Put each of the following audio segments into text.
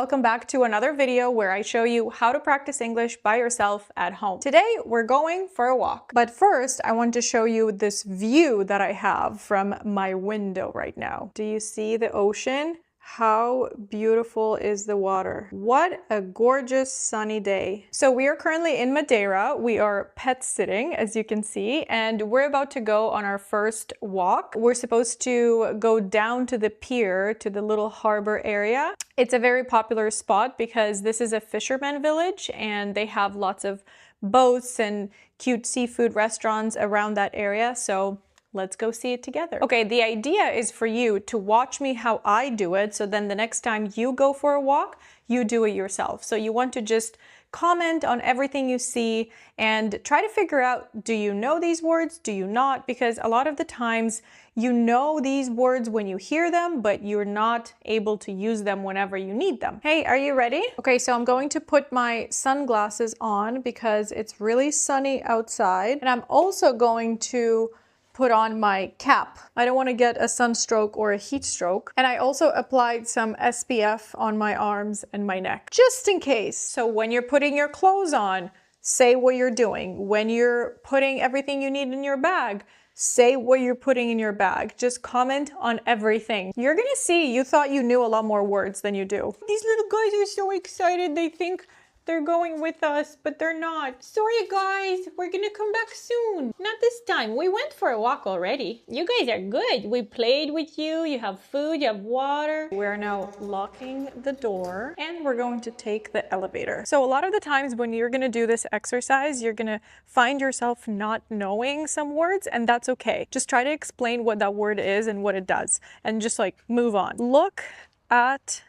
Welcome back to another video where I show you how to practice English by yourself at home. Today, we're going for a walk. But first, I want to show you this view that I have from my window right now. Do you see the ocean? How beautiful is the water? What a gorgeous sunny day. So we are currently in Madeira. We are pet sitting, as you can see, and we're about to go on our first walk. We're supposed to go down to the pier, to the little harbor area. It's a very popular spot because this is a fisherman village and they have lots of boats and cute seafood restaurants around that area. So let's go see it together. Okay, the idea is for you to watch me how I do it, so then the next time you go for a walk, you do it yourself. So you want to just comment on everything you see and try to figure out, do you know these words? Do you not? Because a lot of the times you know these words when you hear them, but you're not able to use them whenever you need them. Hey, are you ready? Okay, so I'm going to put my sunglasses on because it's really sunny outside. And I'm also going to put on my cap. I don't want to get a sunstroke or a heat stroke. And I also applied some SPF on my arms and my neck, just in case. So when you're putting your clothes on, say what you're doing. When you're putting everything you need in your bag, say what you're putting in your bag. Just comment on everything. You're gonna see, you thought you knew a lot more words than you do. These little guys are so excited. They think they're going with us, but they're not. Sorry guys, we're gonna come back soon. Not this time. We went for a walk already. You guys are good. We played with you. You have food, you have water. We're now locking the door and we're going to take the elevator. So a lot of the times when you're gonna do this exercise, you're gonna find yourself not knowing some words, and that's okay. Just try to explain what that word is and what it does and just like move on. Look at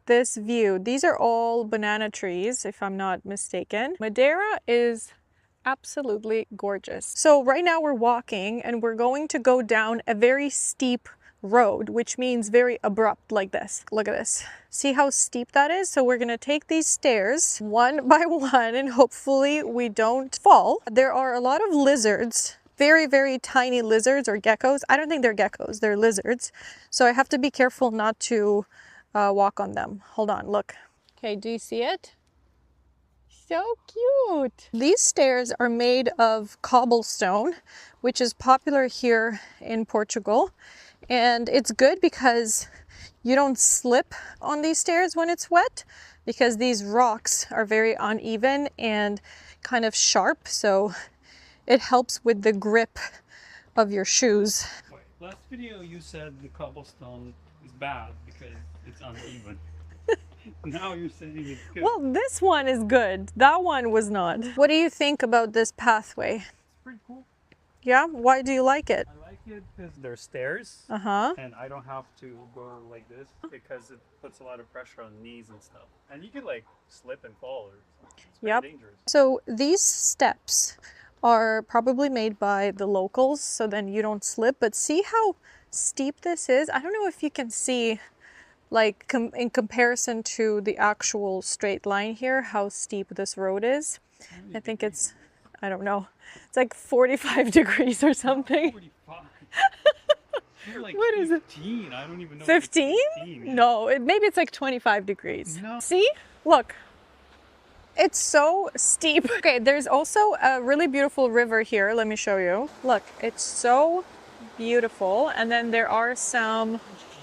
this view. These are all banana trees, if I'm not mistaken. Madeira is absolutely gorgeous. So right now we're walking and we're going to go down a very steep road, which means very abrupt like this. Look at this. See how steep that is? So we're gonna take these stairs one by one and hopefully we don't fall. There are a lot of lizards. Very, very tiny lizards or geckos. I don't think they're geckos, they're lizards. So I have to be careful not to walk on them. Hold on, look. Okay, do you see it? So cute. These stairs are made of cobblestone, which is popular here in Portugal. And it's good because you don't slip on these stairs when it's wet, because these rocks are very uneven and kind of sharp. So it helps with the grip of your shoes. Wait, last video you said the cobblestone is bad because it's uneven. Now you're saying it's good. Well, this one is good. That one was not. What do you think about this pathway? It's pretty cool. Yeah? Why do you like it? I like it because there's stairs. Uh-huh. And I don't have to go like this because it puts a lot of pressure on knees and stuff. And you could like slip and fall or something. It's very dangerous. So these steps are probably made by the locals so then you don't slip. But see how steep this is? I don't know if you can see, like in comparison to the actual straight line here, how steep this road is. I think it's, I don't know, it's like 45 degrees or something. 45. You're like what 15. Is it? I don't even know. 15? 15, yeah. No, maybe it's like 25 degrees. No. See? Look. It's so steep. Okay, there's also a really beautiful river here. Let me show you. Look, it's so beautiful. And then there are some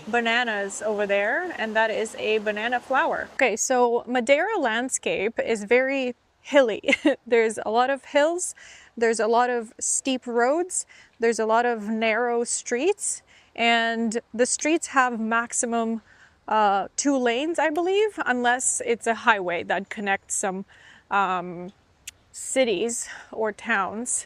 bananas over there, and that is a banana flower. Okay, so Madeira landscape is very hilly. There's a lot of hills, there's a lot of steep roads, there's a lot of narrow streets, and the streets have maximum 2 lanes, I believe, unless it's a highway that connects some cities or towns.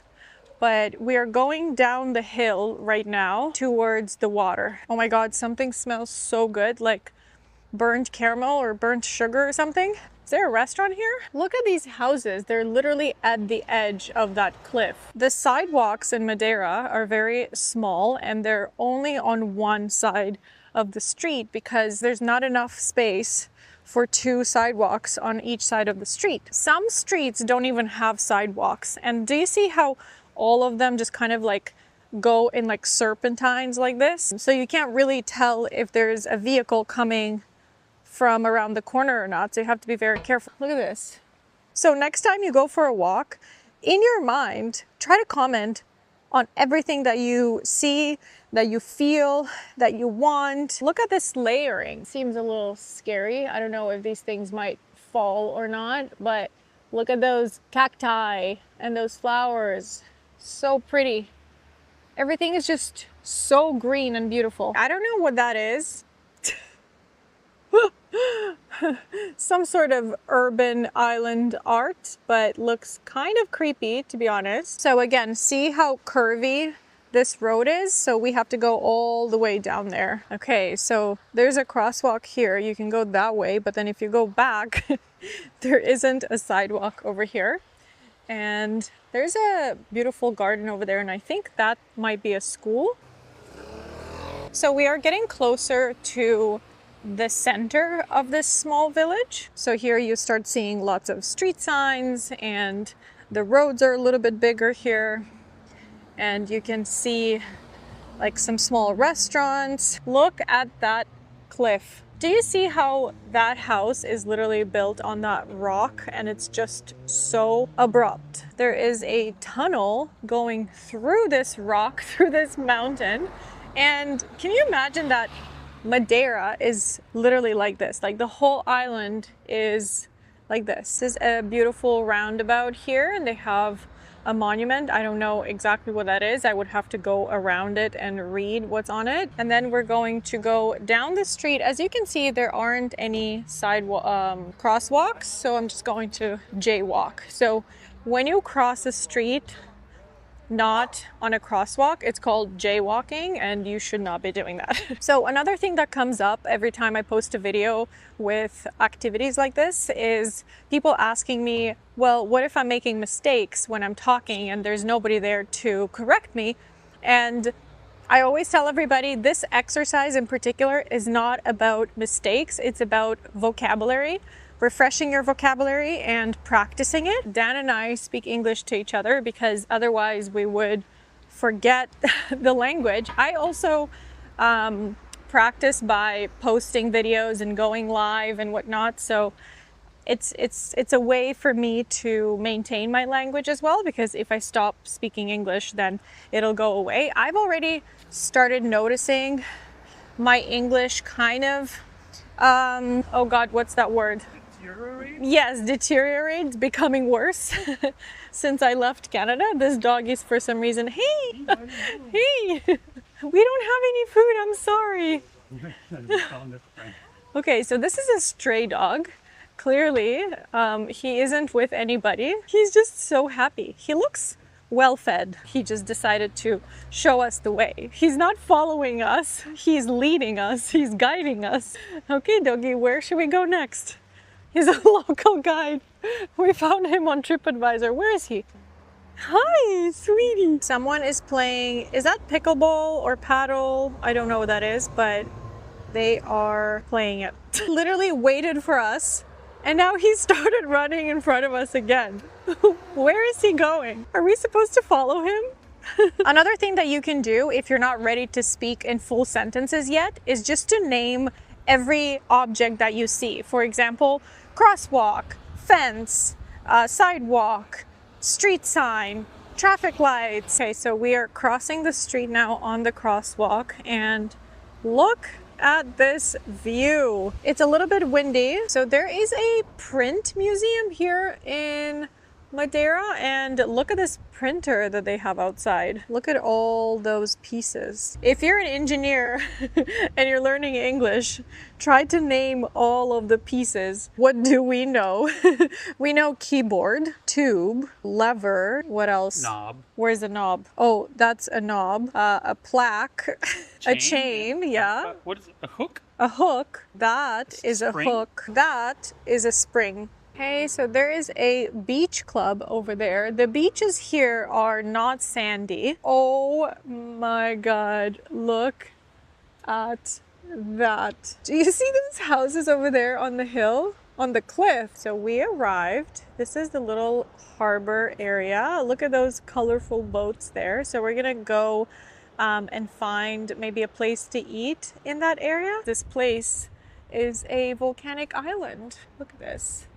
But we are going down the hill right now towards the water. Oh my God, something smells so good, like burnt caramel or burnt sugar or something. Is there a restaurant here? Look at these houses. They're literally at the edge of that cliff. The sidewalks in Madeira are very small and they're only on one side of the street because there's not enough space for 2 sidewalks on each side of the street. Some streets don't even have sidewalks. And do you see how all of them just kind of like go in like serpentines like this? So you can't really tell if there's a vehicle coming from around the corner or not. So you have to be very careful. Look at this. So next time you go for a walk, in your mind, try to comment on everything that you see, that you feel, that you want. Look at this layering. Seems a little scary. I don't know if these things might fall or not, but look at those cacti and those flowers. So pretty. Everything is just so green and beautiful. I don't know what that is. Some sort of urban island art, but looks kind of creepy, to be honest. So again, see how curvy this road is? So we have to go all the way down there. Okay, so there's a crosswalk here. You can go that way, but then if you go back, there isn't a sidewalk over here. And there's a beautiful garden over there, and I think that might be a school. So we are getting closer to the center of this small village. So here you start seeing lots of street signs, and the roads are a little bit bigger here. And you can see like some small restaurants. Look at that cliff. Do you see how that house is literally built on that rock, and it's just so abrupt? There is a tunnel going through this rock, through this mountain. And can you imagine that Madeira is literally like this? Like the whole island is like this. This is a beautiful roundabout here, and they have a monument. I don't know exactly what that is. I would have to go around it and read what's on it. And then we're going to go down the street. As you can see, there aren't any crosswalks, so I'm just going to jaywalk. So when you cross a street not on a crosswalk, it's called jaywalking, and you should not be doing that. So another thing that comes up every time I post a video with activities like this is people asking me, well, what if I'm making mistakes when I'm talking and there's nobody there to correct me? And I always tell everybody this exercise in particular is not about mistakes, it's about vocabulary. Refreshing your vocabulary and practicing it. Dan and I speak English to each other because otherwise we would forget the language. I also practice by posting videos and going live and whatnot. So it's a way for me to maintain my language as well, because if I stop speaking English, then it'll go away. I've already started noticing my English kind of, oh God, what's that word? Yes, deteriorate, becoming worse since I left Canada. This dog is for some reason, hey, hey, we don't have any food, I'm sorry. Okay, so this is a stray dog. Clearly, he isn't with anybody. He's just so happy. He looks well fed. He just decided to show us the way. He's not following us, he's leading us, he's guiding us. Okay, doggy, where should we go next? He's a local guide. We found him on TripAdvisor. Where is he? Hi, sweetie. Someone is playing, is that pickleball or paddle? I don't know what that is, but they are playing it. Literally waited for us, and now he started running in front of us again. Where is he going? Are we supposed to follow him? Another thing that you can do if you're not ready to speak in full sentences yet is just to name every object that you see. For example, crosswalk, fence, sidewalk, street sign, traffic lights. Okay, so we are crossing the street now on the crosswalk, and look at this view. It's a little bit windy. So there is a print museum here in Madeira, and look at this printer that they have outside. Look at all those pieces. If you're an engineer and you're learning English, try to name all of the pieces. What do we know? We know keyboard, tube, lever, what else? Knob. Where's the knob? Oh, that's a knob. A plaque, a chain, yeah. What is it? A hook? A hook. That is a Spring? hook. That is a spring. Okay, so there is a beach club over there. The beaches here are not sandy. Oh my God, look at that. Do you see those houses over there on the hill, on the cliff? So we arrived. This is the little harbor area. Look at those colorful boats there. So we're gonna go and find maybe a place to eat in that area. This place is a volcanic island. Look at this.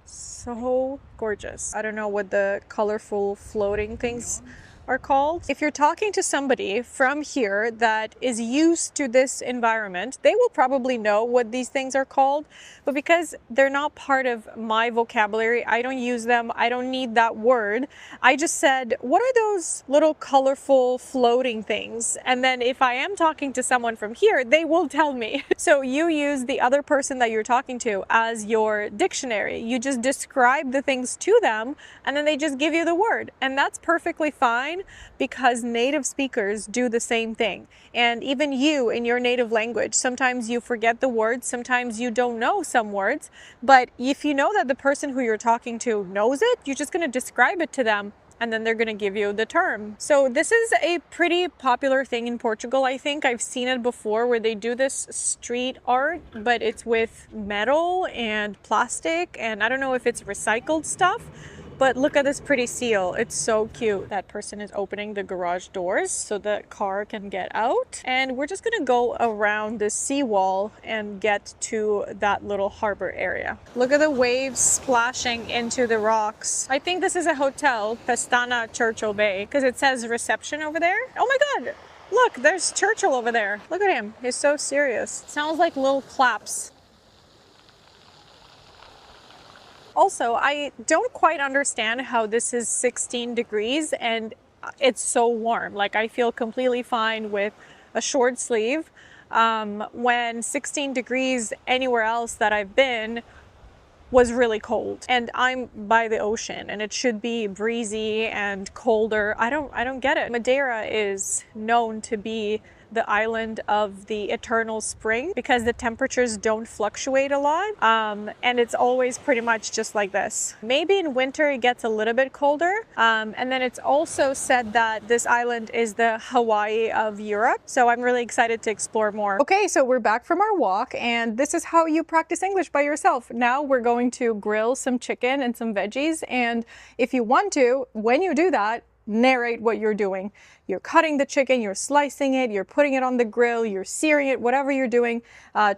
So gorgeous. I don't know what the colorful floating things are called. If you're talking to somebody from here that is used to this environment, they will probably know what these things are called, but because they're not part of my vocabulary, I don't use them, I don't need that word. I just said, what are those little colorful floating things? And then if I am talking to someone from here, they will tell me. So you use the other person that you're talking to as your dictionary. You just describe the things to them and then they just give you the word. And that's perfectly fine, because native speakers do the same thing. And even you in your native language, sometimes you forget the words, sometimes you don't know some words, but if you know that the person who you're talking to knows it, you're just going to describe it to them and then they're going to give you the term. So this is a pretty popular thing in Portugal. I think I've seen it before where they do this street art, but it's with metal and plastic, and I don't know if it's recycled stuff. But look at this pretty seal. It's so cute. That person is opening the garage doors so the car can get out. And we're just gonna go around the seawall and get to that little harbor area. Look at the waves splashing into the rocks. I think this is a hotel, Pestana Churchill Bay, because it says reception over there. Oh my God, look, there's Churchill over there. Look at him, he's so serious. Sounds like little claps. Also, I don't quite understand how this is 16 degrees and it's so warm. Like, I feel completely fine with a short sleeve when 16 degrees anywhere else that I've been was really cold. And I'm by the ocean and it should be breezy and colder. I don't get it. Madeira is known to be the island of the eternal spring because the temperatures don't fluctuate a lot, and it's always pretty much just like this. Maybe in winter it gets a little bit colder, and then it's also said that this island is the Hawaii of Europe, so I'm really excited to explore more. Okay, so we're back from our walk, and this is how you practice English by yourself. Now we're going to grill some chicken and some veggies, and if you want to, when you do that, narrate what you're doing. You're cutting the chicken, you're slicing it, you're putting it on the grill, you're searing it, whatever you're doing,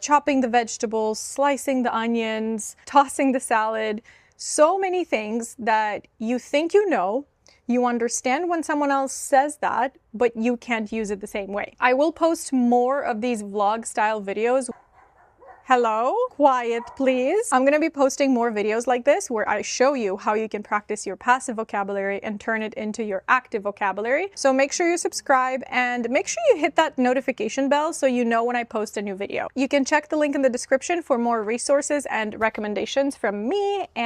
chopping the vegetables, slicing the onions, tossing the salad. So many things that you think you know, you understand when someone else says that, but you can't use it the same way. I will post more of these vlog style videos. Hello? Quiet, please. I'm gonna be posting more videos like this where I show you how you can practice your passive vocabulary and turn it into your active vocabulary. So make sure you subscribe and make sure you hit that notification bell so you know when I post a new video. You can check the link in the description for more resources and recommendations from me and